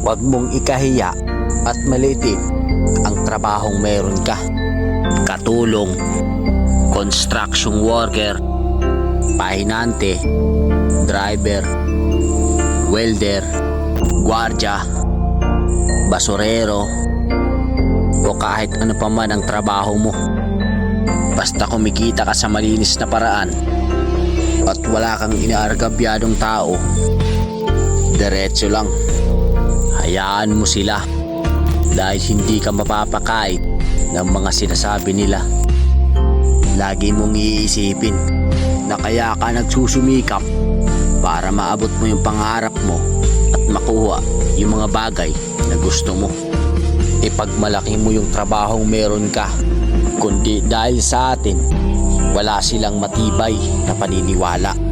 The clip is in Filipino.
Huwag mong ikahiya at maliitin ang trabahong meron ka. Katulong, construction worker, pahinante, driver, welder, gwardya, basurero, o kahit ano pa man ang trabaho mo. Basta kumikita ka sa malinis na paraan at wala kang inaargabyadong tao, diretso lang. Hayaan mo sila dahil hindi ka mapapakait ng mga sinasabi nila. Lagi mong iisipin na kaya ka nagsusumikap para maabot mo yung pangarap mo at makuha yung mga bagay na gusto mo. Ipagmalaki mo yung trabahong meron ka, kundi dahil sa atin wala silang matibay na paniniwala.